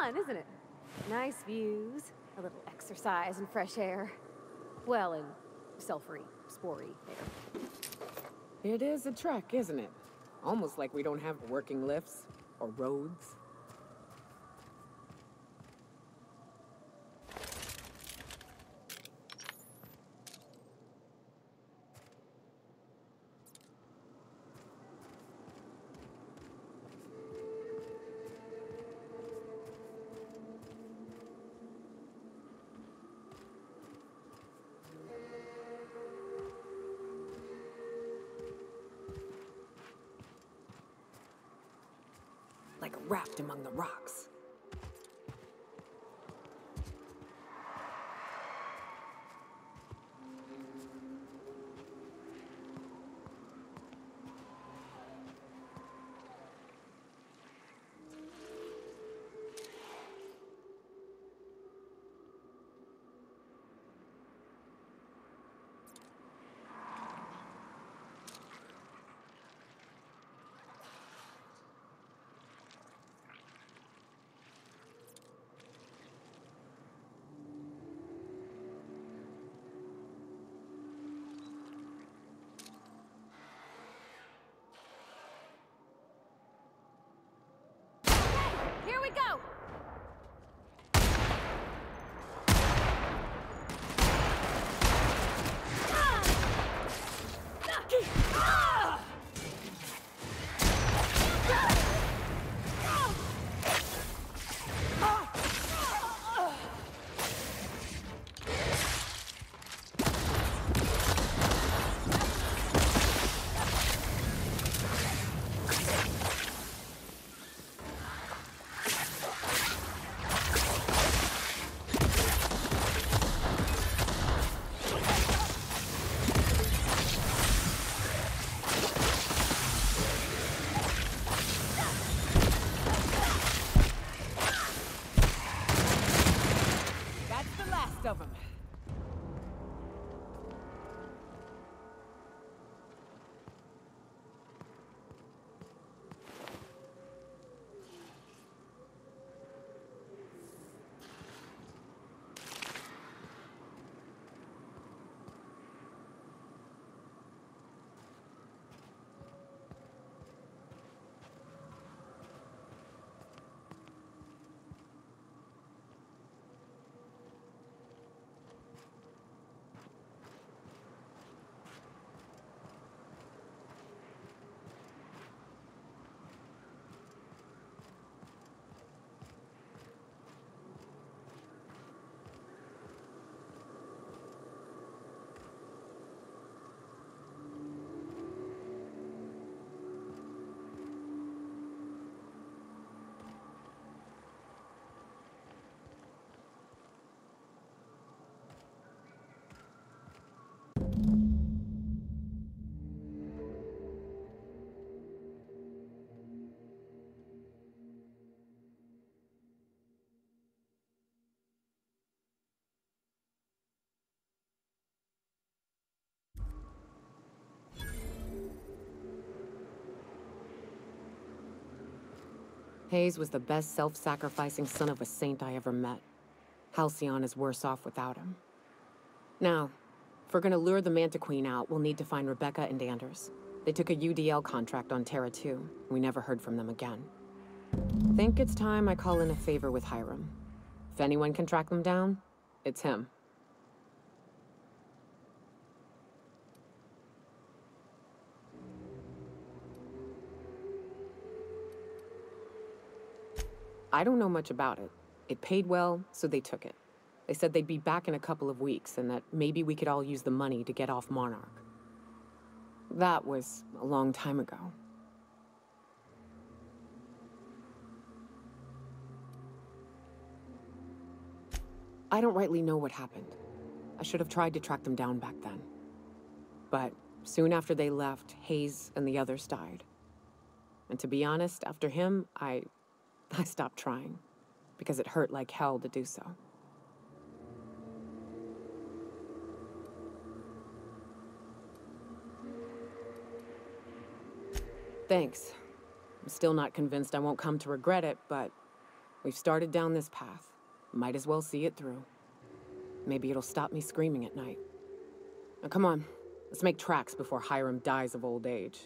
fun, isn't it? Nice views, a little exercise and fresh air. Well, and sulfury, spory air. It is a trek, isn't it? Almost like we don't have working lifts or roads. Like a raft among the rocks. Here we go! Of them. Hayes was the best self-sacrificing son of a saint I ever met. Halcyon is worse off without him. Now, if we're gonna lure the Mantiqueen out, we'll need to find Rebecca and Anders. They took a UDL contract on Terra 2. We never heard from them again. Think it's time I call in a favor with Hiram. If anyone can track them down, it's him. I don't know much about it. It paid well, so they took it. They said they'd be back in a couple of weeks, and that maybe we could all use the money to get off Monarch. That was a long time ago. I don't rightly know what happened. I should have tried to track them down back then. But soon after they left, Hayes and the others died. And to be honest, after him, I stopped trying, because it hurt like hell to do so. Thanks. I'm still not convinced I won't come to regret it, but We've started down this path. Might as well see it through. Maybe it'll stop me screaming at night. Now come on, let's make tracks before Hiram dies of old age.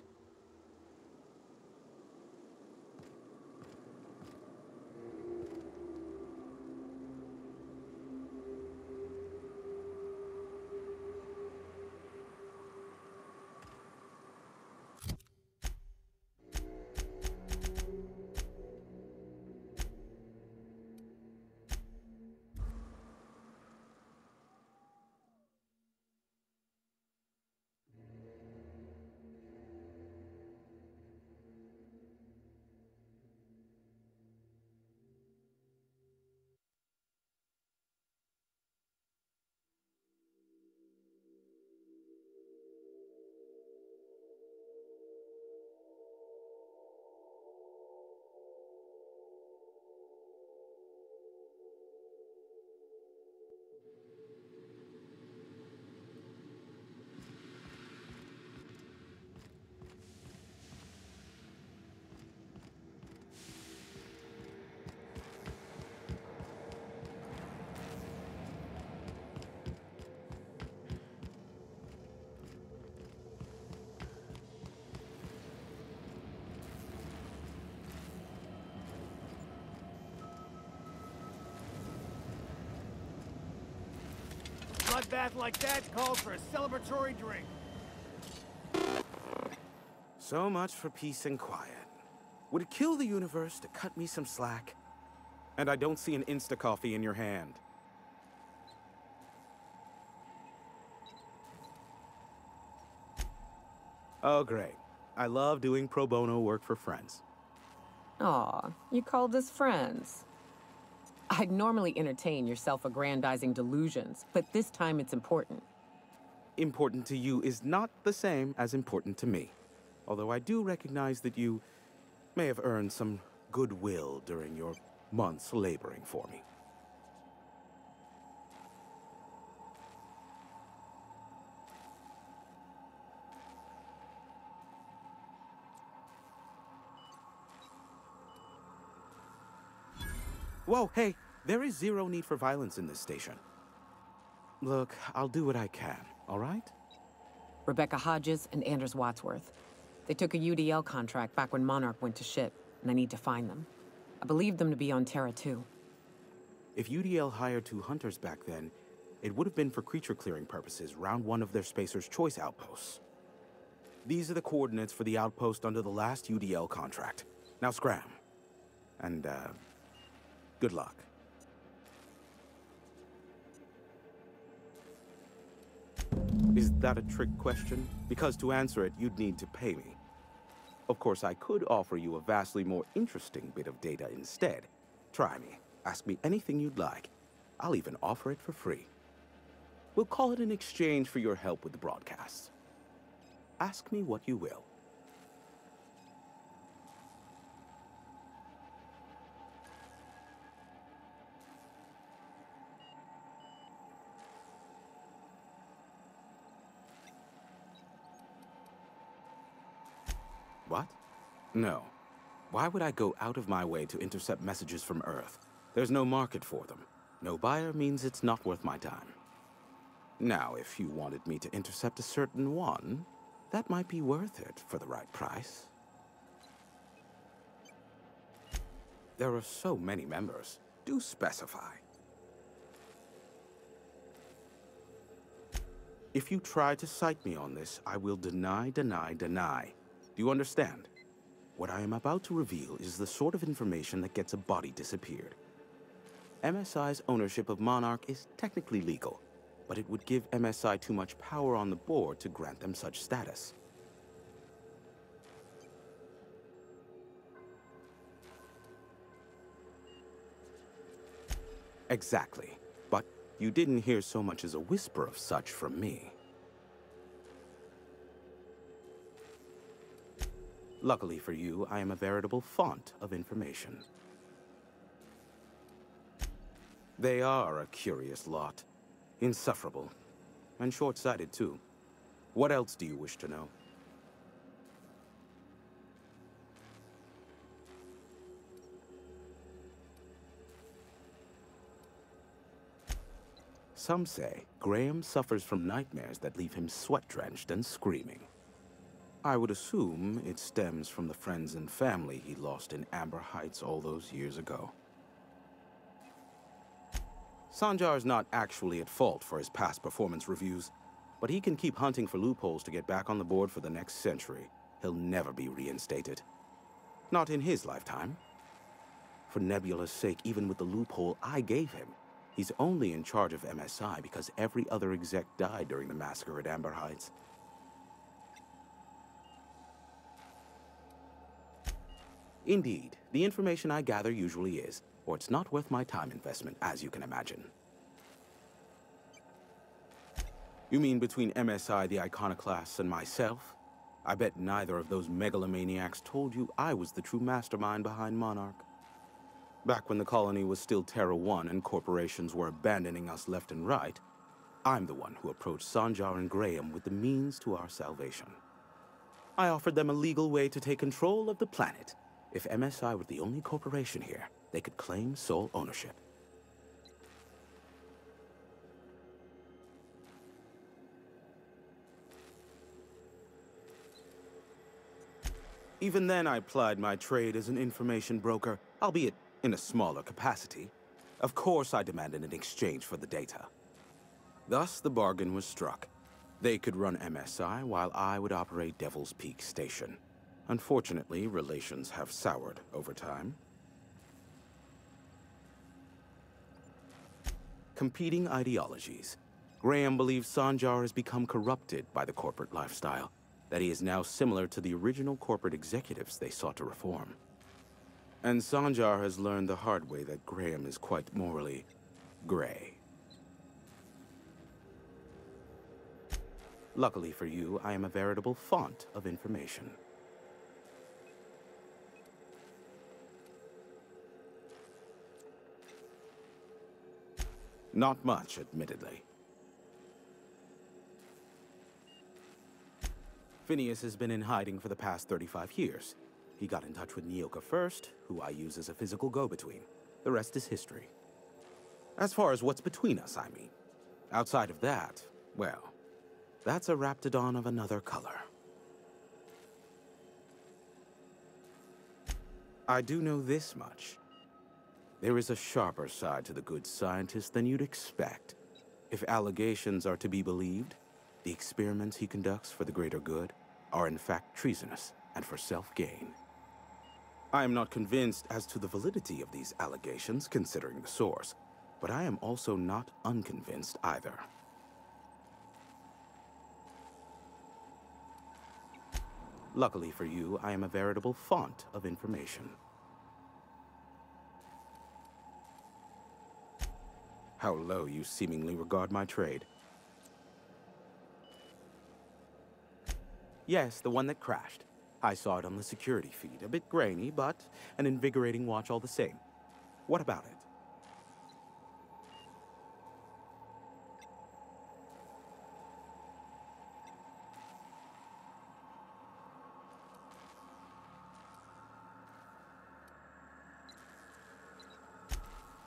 Bloodbath like that calls for a celebratory drink. So much for peace and quiet. Would it kill the universe to cut me some slack? And I don't see an Insta-coffee in your hand. Oh, great. I love doing pro bono work for friends. Aw, you called us friends. I'd normally entertain your self-aggrandizing delusions, but this time it's important. Important to you is not the same as important to me. Although I do recognize that you may have earned some goodwill during your months laboring for me. Whoa, hey, there is zero need for violence in this station. Look, I'll do what I can, all right? Rebecca Hodges and Anders Wadsworth. They took a UDL contract back when Monarch went to shit, and I need to find them. I believe them to be on Terra too. If UDL hired 2 hunters back then, it would have been for creature clearing purposes, round 1 of their Spacer's Choice outposts. These are the coordinates for the outpost under the last UDL contract. Now scram. And, good luck. Is that a trick question? Because to answer it, you'd need to pay me. Of course, I could offer you a vastly more interesting bit of data instead. Try me. Ask me anything you'd like. I'll even offer it for free. We'll call it an exchange for your help with the broadcasts. Ask me what you will. What? No. Why would I go out of my way to intercept messages from Earth? There's no market for them. No buyer means it's not worth my time. Now, if you wanted me to intercept a certain one, that might be worth it for the right price. There are so many members. Do specify. If you try to cite me on this, I will deny, deny, deny. Do you understand? What I am about to reveal is the sort of information that gets a body disappeared. MSI's ownership of Monarch is technically legal, but it would give MSI too much power on the board to grant them such status. Exactly. But you didn't hear so much as a whisper of such from me. Luckily for you, I am a veritable font of information. They are a curious lot. Insufferable. And short-sighted, too. What else do you wish to know? Some say Graham suffers from nightmares that leave him sweat-drenched and screaming. I would assume it stems from the friends and family he lost in Amber Heights all those years ago. Sanjar's not actually at fault for his past performance reviews, but he can keep hunting for loopholes to get back on the board for the next century. He'll never be reinstated. Not in his lifetime. For Nebula's sake, even with the loophole I gave him, he's only in charge of MSI because every other exec died during the massacre at Amber Heights. Indeed, the information I gather usually is, or it's not worth my time investment, as you can imagine. You mean between MSI, the Iconoclasts, and myself? I bet neither of those megalomaniacs told you I was the true mastermind behind Monarch. Back when the colony was still Terra 1 and corporations were abandoning us left and right, I'm the one who approached Sanjar and Graham with the means to our salvation. I offered them a legal way to take control of the planet. If MSI were the only corporation here, they could claim sole ownership. Even then, I plied my trade as an information broker, albeit in a smaller capacity. Of course, I demanded an exchange for the data. Thus, the bargain was struck. They could run MSI while I would operate Devil's Peak Station. Unfortunately, relations have soured over time. Competing ideologies. Graham believes Sanjar has become corrupted by the corporate lifestyle, that he is now similar to the original corporate executives they sought to reform. And Sanjar has learned the hard way that Graham is quite morally gray. Luckily for you, I am a veritable font of information. Not much, admittedly. Phineas has been in hiding for the past 35 years. He got in touch with Nyoka first, who I use as a physical go-between. The rest is history. As far as what's between us, I mean. Outside of that, well, that's a Raptidon of another color. I do know this much. There is a sharper side to the good scientist than you'd expect. If allegations are to be believed, the experiments he conducts for the greater good are in fact treasonous and for self-gain. I am not convinced as to the validity of these allegations, considering the source, but I am also not unconvinced either. Luckily for you, I am a veritable font of information. How low you seemingly regard my trade. Yes, the one that crashed. I saw it on the security feed. A bit grainy, but an invigorating watch all the same. What about it?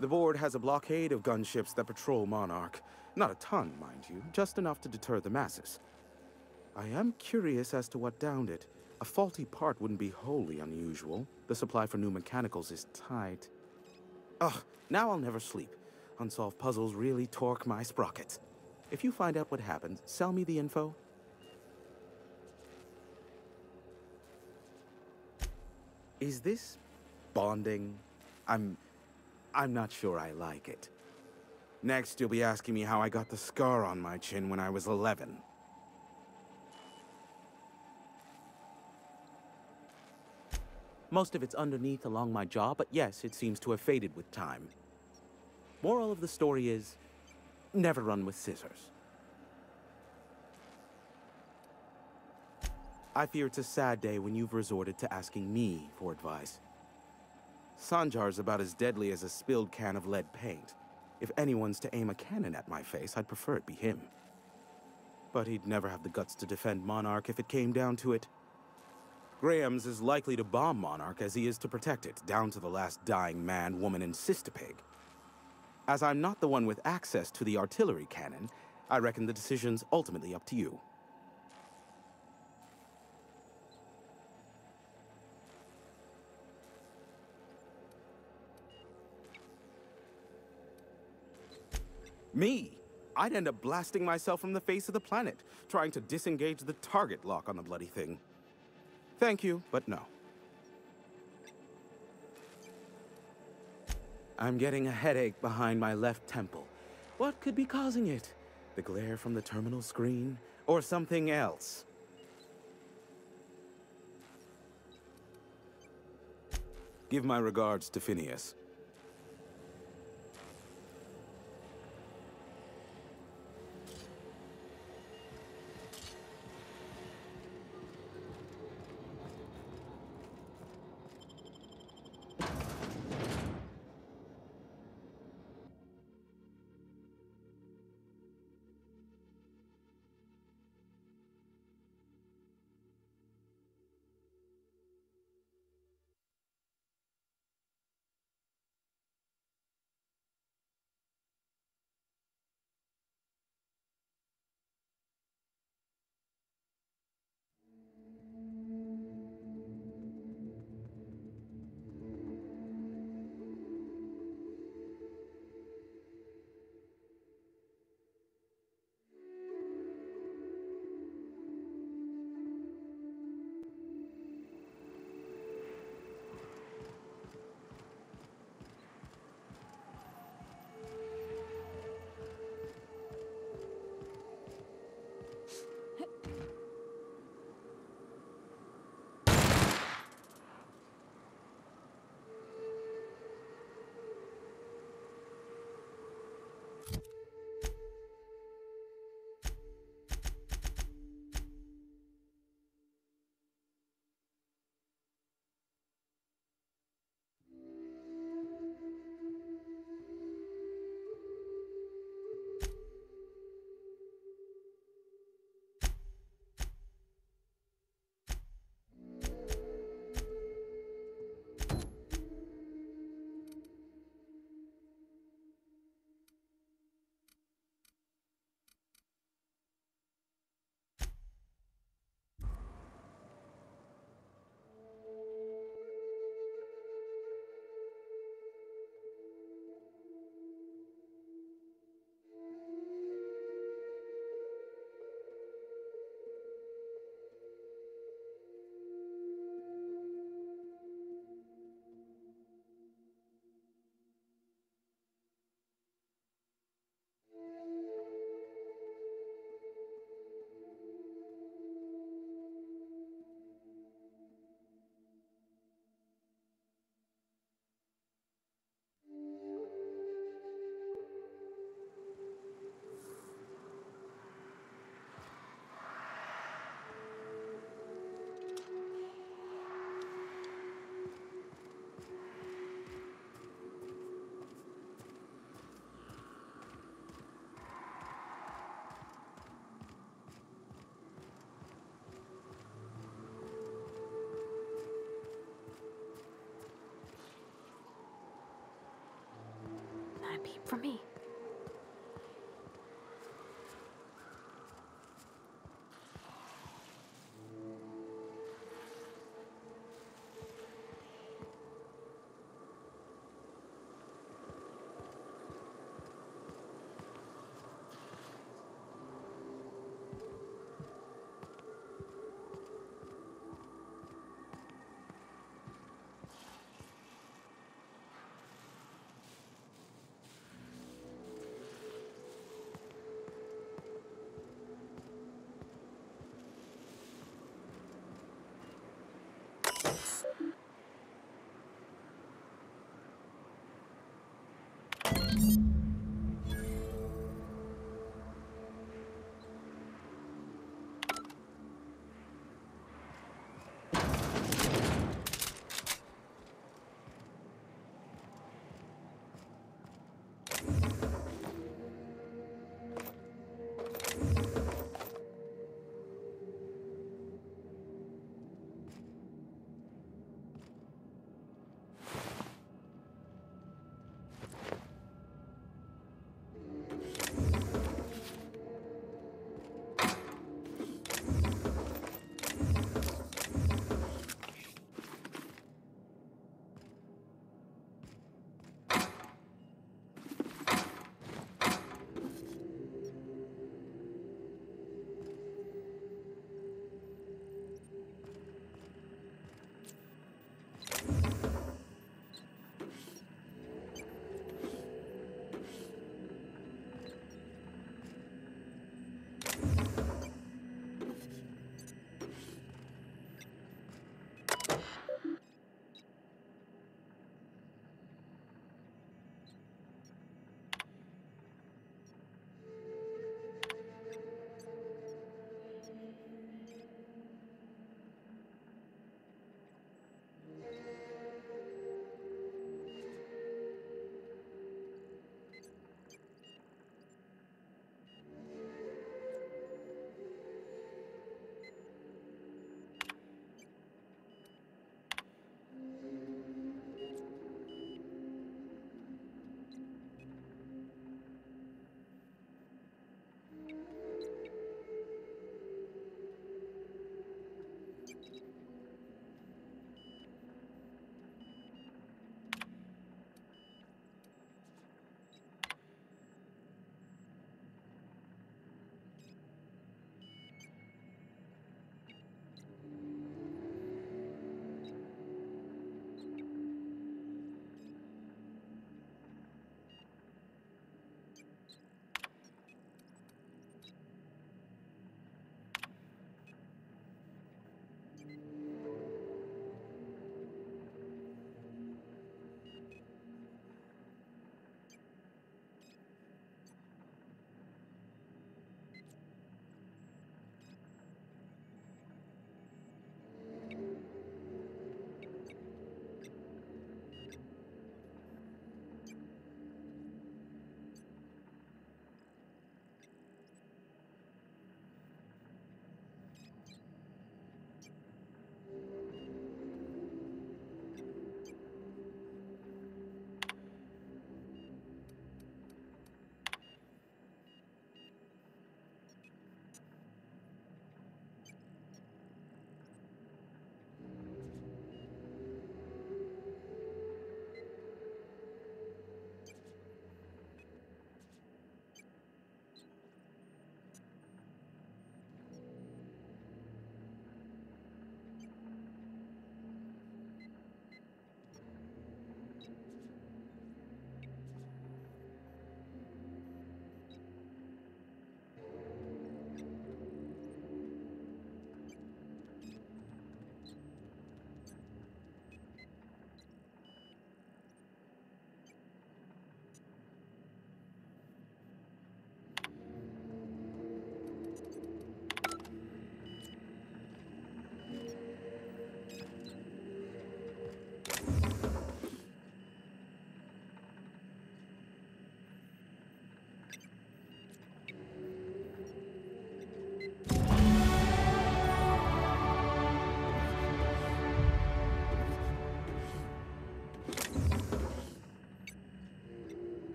The board has a blockade of gunships that patrol Monarch. Not a ton, mind you, just enough to deter the masses. I am curious as to what downed it. A faulty part wouldn't be wholly unusual. The supply for new mechanicals is tight. Ugh, now I'll never sleep. Unsolved puzzles really torque my sprockets. If you find out what happened, sell me the info. Is this bonding? I'm not sure I like it. Next, you'll be asking me how I got the scar on my chin when I was 11. Most of it's underneath along my jaw, but yes, it seems to have faded with time. Moral of the story is, never run with scissors. I fear it's a sad day when you've resorted to asking me for advice. Sanjar's about as deadly as a spilled can of lead paint. If anyone's to aim a cannon at my face, I'd prefer it be him. But he'd never have the guts to defend Monarch if it came down to it. Graham's as likely to bomb Monarch as he is to protect it, down to the last dying man, woman, and sister pig. As I'm not the one with access to the artillery cannon, I reckon the decision's ultimately up to you. Me? I'd end up blasting myself from the face of the planet, trying to disengage the target lock on the bloody thing. Thank you, but no. I'm getting a headache behind my left temple. What could be causing it? The glare from the terminal screen? Or something else? Give my regards to Phineas. Not a peep from me.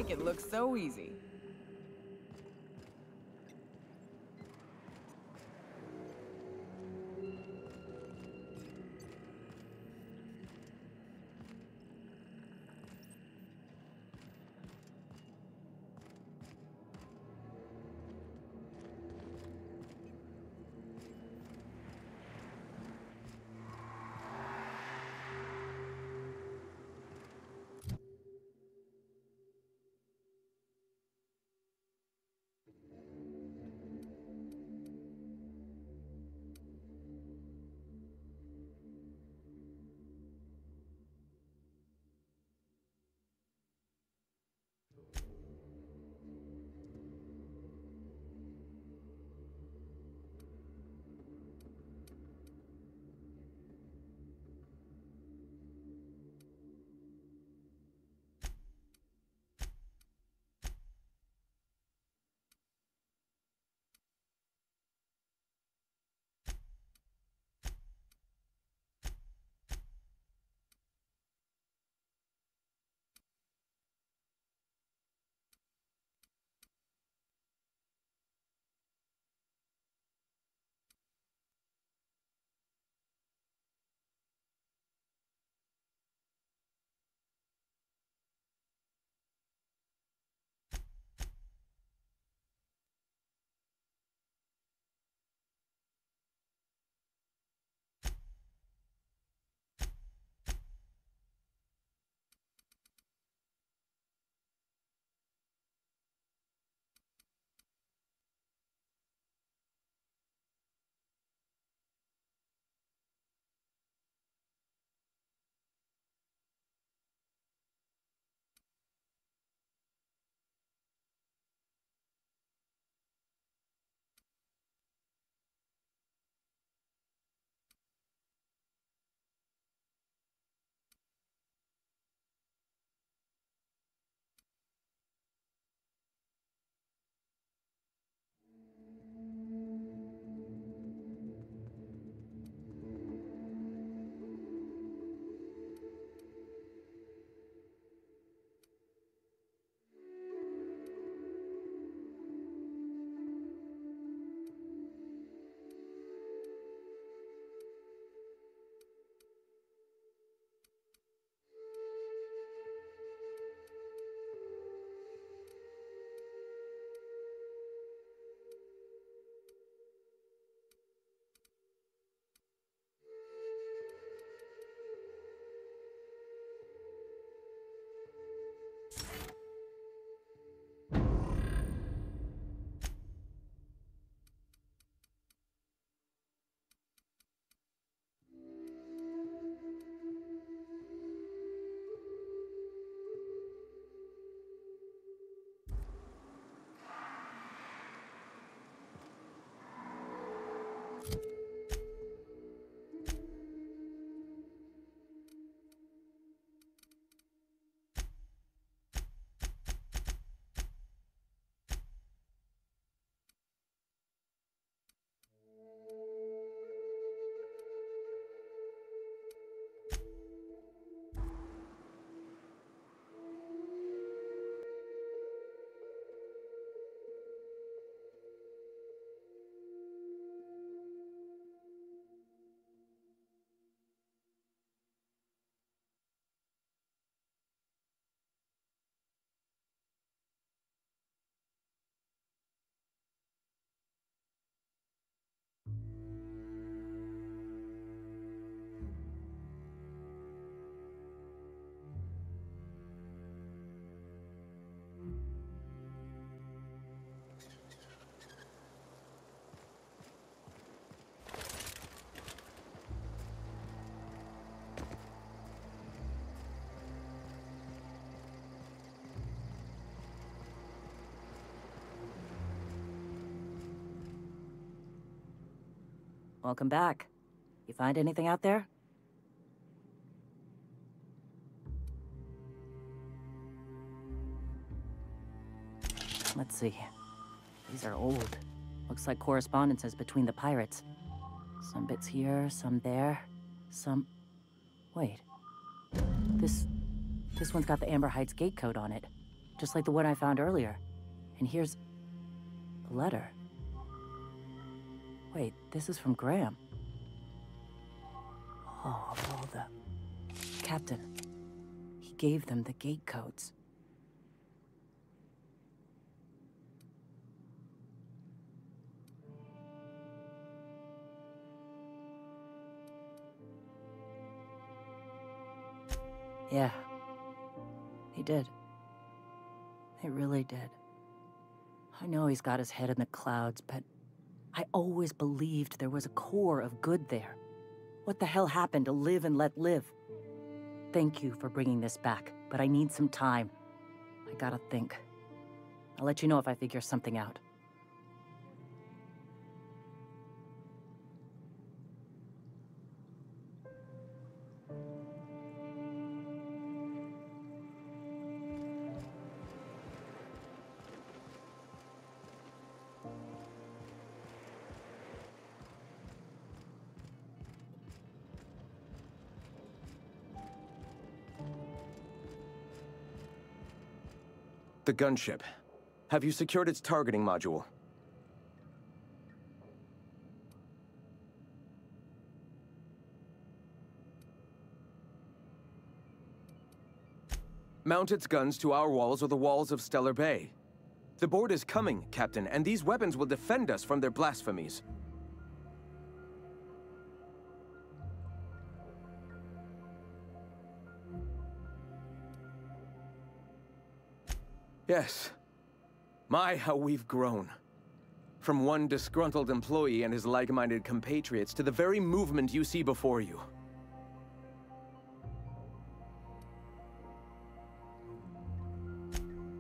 make it look so easy. Welcome back. You find anything out there? Let's see. These are old. Looks like correspondences between the pirates. Some bits here, some there, some... Wait. This one's got the Amber Heights gate code on it. just like the one I found earlier. And here's a letter. Wait, this is from Graham. Oh, of all the... Captain, he gave them the gate codes. Yeah, he did. He really did. I know he's got his head in the clouds, but I always believed there was a core of good there. What the hell happened to live and let live? Thank you for bringing this back, but I need some time. I gotta think. I'll let you know if I figure something out. The gunship. Have you secured its targeting module? Mount its guns to our walls or the walls of Stellar Bay. The board is coming, Captain, and these weapons will defend us from their blasphemies. Yes. My, how we've grown. From one disgruntled employee and his like-minded compatriots to the very movement you see before you.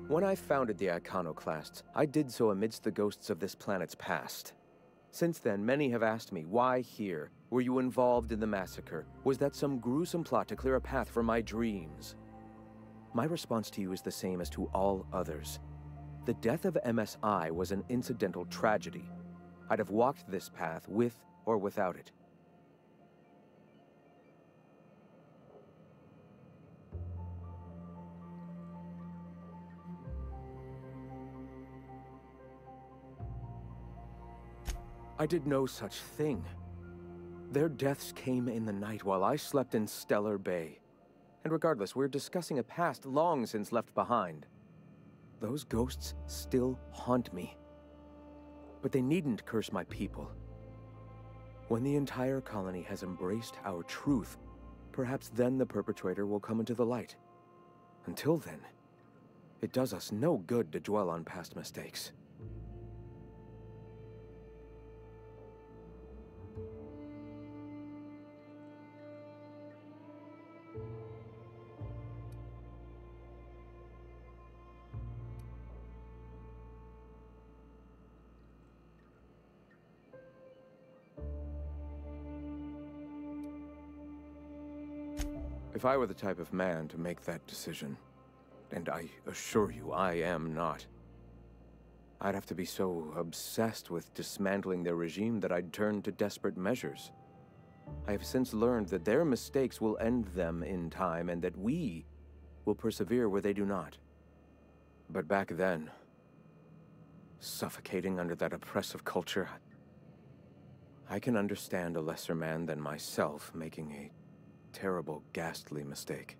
When I founded the Iconoclasts, I did so amidst the ghosts of this planet's past. Since then, many have asked me, why here? Were you involved in the massacre? Was that some gruesome plot to clear a path for my dreams? My response to you is the same as to all others. The death of MSI was an incidental tragedy. I'd have walked this path with or without it. I did no such thing. Their deaths came in the night while I slept in Stellar Bay. And regardless, we're discussing a past long since left behind. Those ghosts still haunt me. But they needn't curse my people. When the entire colony has embraced our truth, perhaps then the perpetrator will come into the light. Until then, it does us no good to dwell on past mistakes. If I were the type of man to make that decision, and I assure you I am not, I'd have to be so obsessed with dismantling their regime that I'd turn to desperate measures. I have since learned that their mistakes will end them in time, and that we will persevere where they do not. But back then, suffocating under that oppressive culture, I can understand a lesser man than myself making a terrible, ghastly mistake.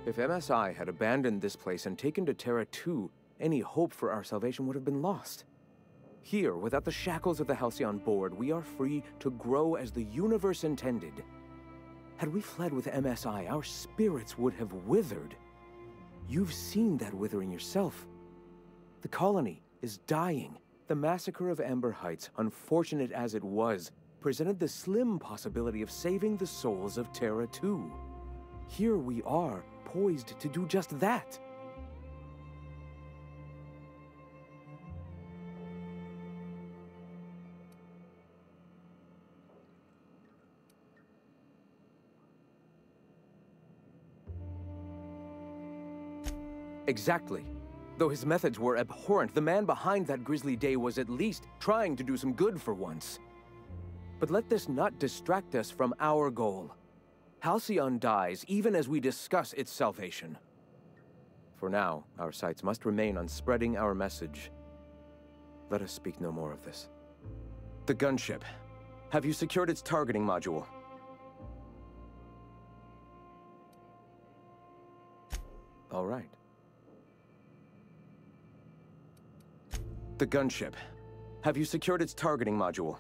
If MSI had abandoned this place and taken to Terra 2, any hope for our salvation would have been lost. Here, without the shackles of the Halcyon Board, we are free to grow as the universe intended. Had we fled with MSI, our spirits would have withered. You've seen that withering yourself. The colony is dying. The massacre of Amber Heights, unfortunate as it was, presented the slim possibility of saving the souls of Terra 2. Here we are, poised to do just that. Exactly. Though his methods were abhorrent, the man behind that grisly day was at least trying to do some good for once. But let this not distract us from our goal. Halcyon dies even as we discuss its salvation. For now, our sights must remain on spreading our message. Let us speak no more of this. The gunship. Have you secured its targeting module? All right. The gunship. Have you secured its targeting module?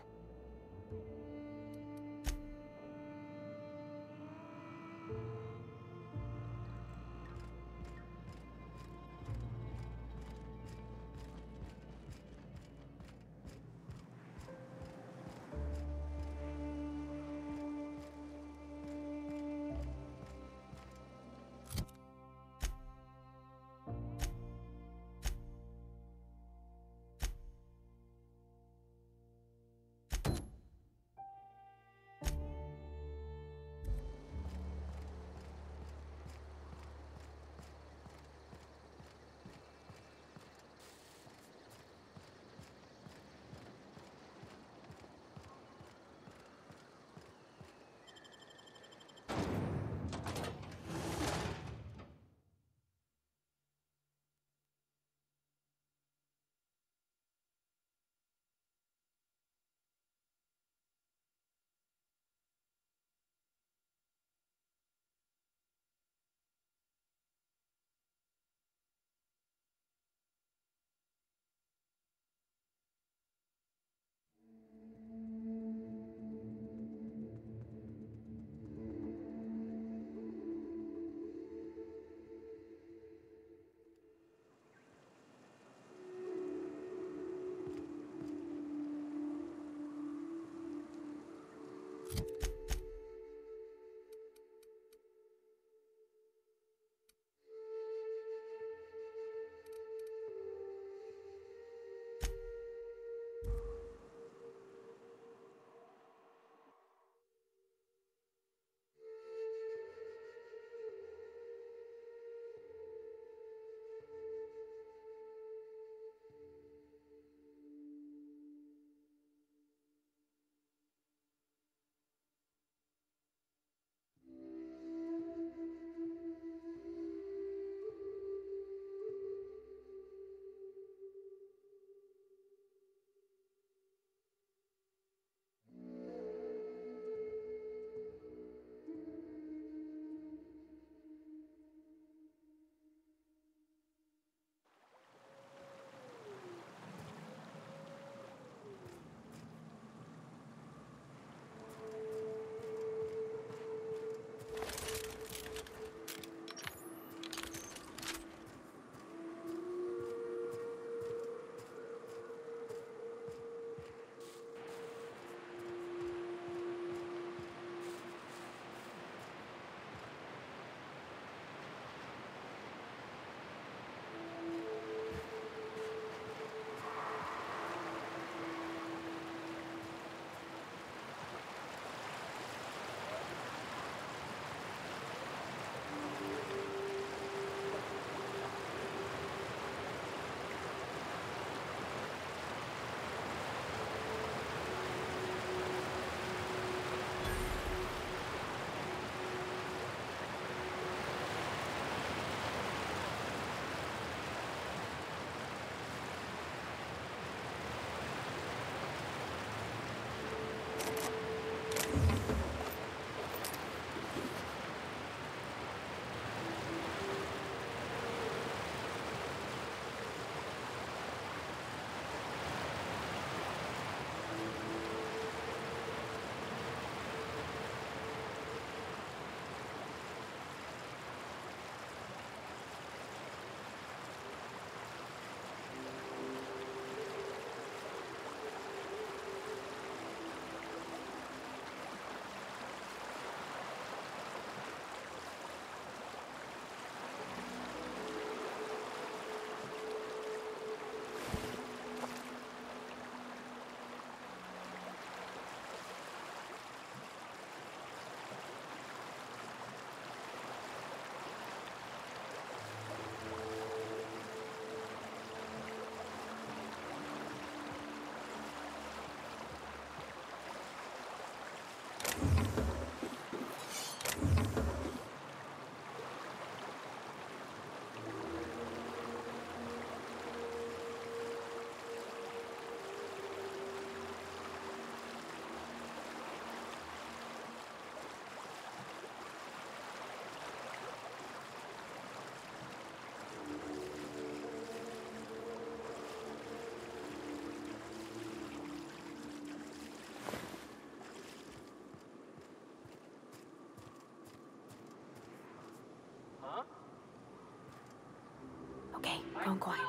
going quiet.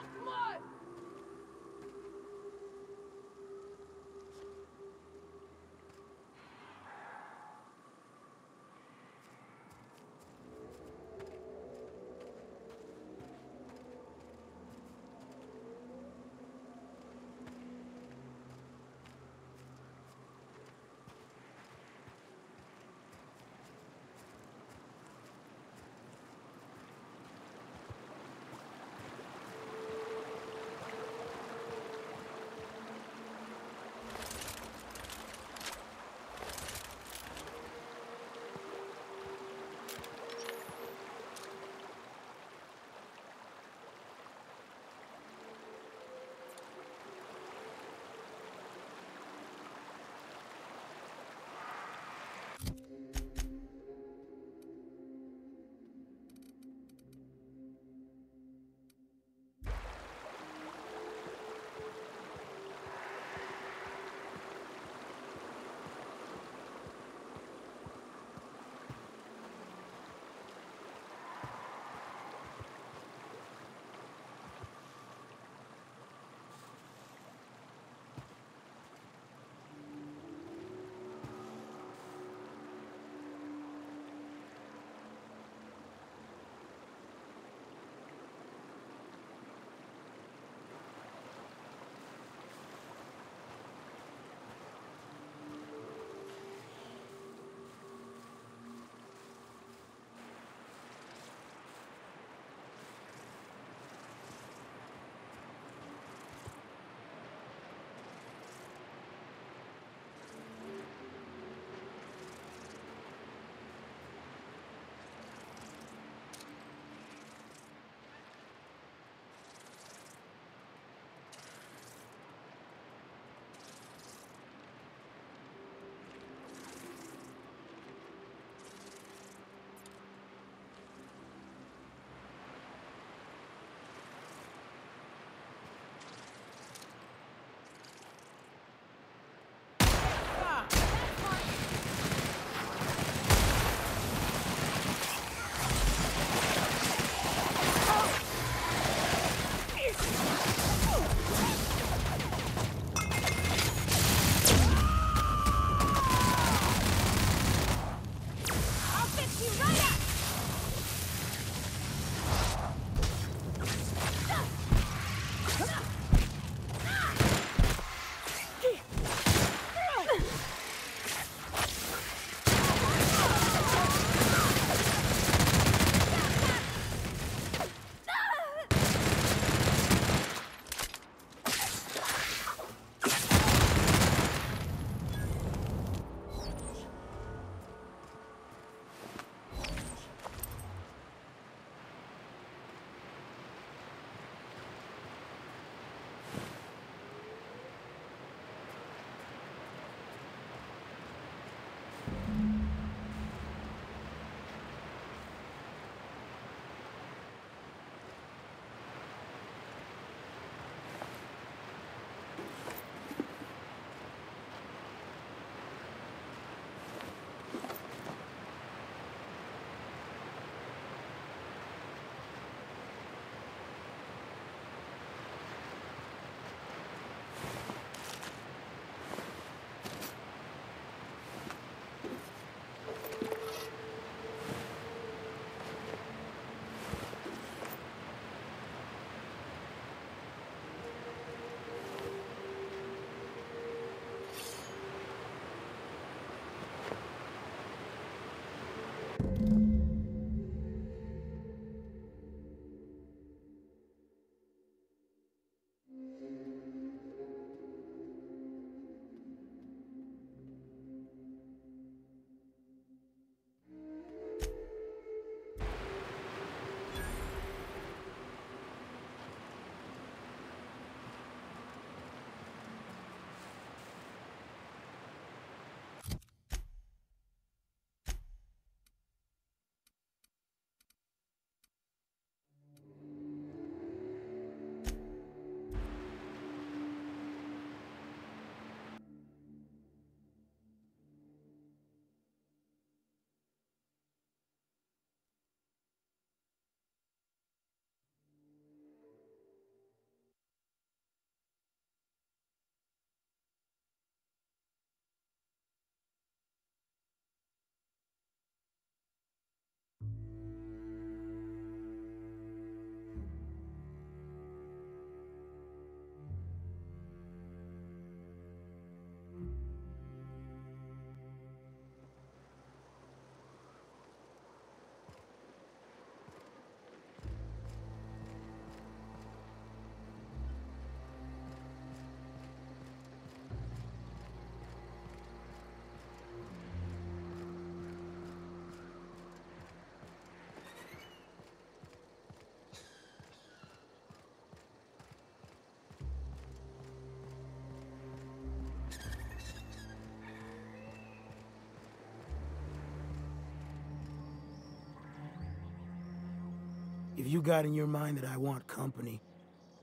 If you got in your mind that I want company,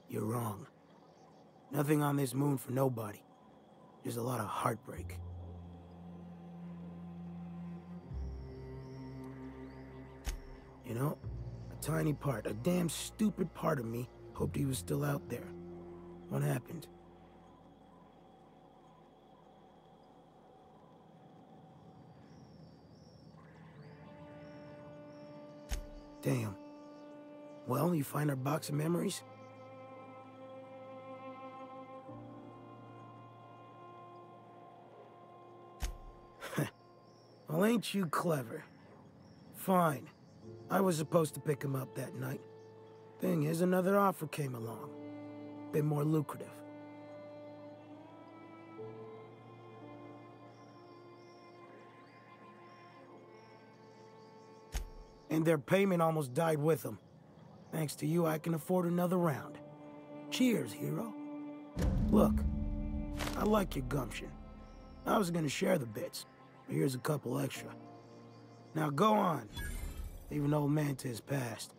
you're wrong. Nothing on this moon for nobody. Just a lot of heartbreak. You know, a tiny part, a damn stupid part of me hoped he was still out there. What happened? Damn. Well, you find our box of memories? Well, ain't you clever? Fine. I was supposed to pick him up that night. Thing is, another offer came along. Bit more lucrative. And their payment almost died with them. Thanks to you, I can afford another round. Cheers, hero. Look, I like your gumption. I was gonna share the bits, but here's a couple extra. Now go on. Leave an old man to his past.